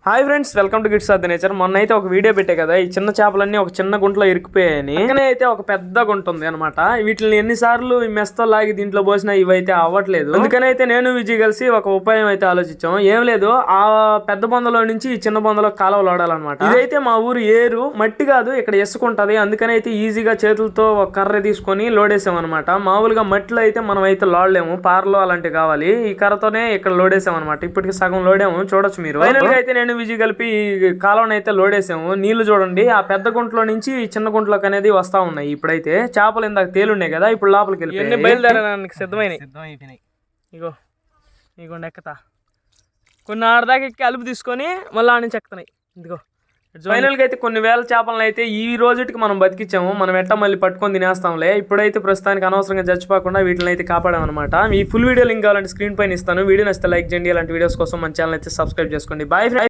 Hi friends, welcome to gifts of the nature. మొన్న అయితే ఒక వీడియో పెట్టే కదా, ఈ చిన్న చేపలన్నీ ఒక చిన్న గుంటలో ఇరుక్కుపోయాయని. పక్కనే అయితే ఒక పెద్ద గుంట ఉంది అనమాట. వీటిని ఎన్నిసార్లు ఈ మెస్తో లాగి దీంట్లో పోసినా ఇవైతే అవ్వట్లేదు. అందుకని అయితే నేను విజయ్ కలిసి ఒక ఉపాయం అయితే ఆలోచించాం. ఏం లేదు, ఆ పెద్ద బొందలో నుంచి ఈ చిన్న బొందలో కాలువలు వాడాలన్నమాట. ఇదైతే మా ఊరు ఏరు, మట్టి కాదు, ఇక్కడ ఇసుకుంటది. అందుకని అయితే ఈజీగా చేతులతో ఒక కర్ర తీసుకొని లోడేసాం అనమాట. మామూలుగా మట్టిలో అయితే మనం అయితే లోడలేము, పారలో అలాంటివి కావాలి. ఈ కర్రతోనే ఇక్కడ లోడేసాం అనమాట. ఇప్పటికి సగం లోడాము, చూడొచ్చు మీరు. ఫైనల్ గా అయితే నేను విజయ్ కలిపి కాలువను అయితే లోడేసాము. నీళ్లు చూడండి, ఆ పెద్ద గుంటలో నుంచి చిన్న గుంటలోకి అనేది వస్తా ఉన్నాయి. ఇప్పుడైతే చేపలు ఇందాక తేలున్నాయి కదా, ఇప్పుడు లోపలికి వెళ్ళి బయలుదేరడానికి సిద్ధమైనాయి. ఇగో ఇగోండి, ఎక్కుతా కొన్ని ఆడదాకా ఎక్కి అలుపు తీసుకొని మళ్ళీ ఆడ నుంచి ఎక్కుతున్నాయి. ఇదిగో ఫైనల్ గా అయితే కొన్ని వేల చేపలను అయితే ఈ రోజుకి మనం బతికించాము. మనం ఎట్లా మళ్ళీ పట్టుకొని తినేస్తాంలే. ఇప్పుడైతే ప్రస్తుతానికి అనవసరంగా చచ్చిపోకుండా వీటిని అయితే కాపాడామన్నమాట. ఈ ఫుల్ వీడియో లింక్ కావాలంటే స్క్రీన్ పైన ఇస్తాను. వీడియో నచ్చితే లైక్ చేయండి. అలాంటి వీడియోస్ కోసం మన ఛానల్ అయితే సబ్స్క్రైబ్ చేసుకోండి. Bye friends.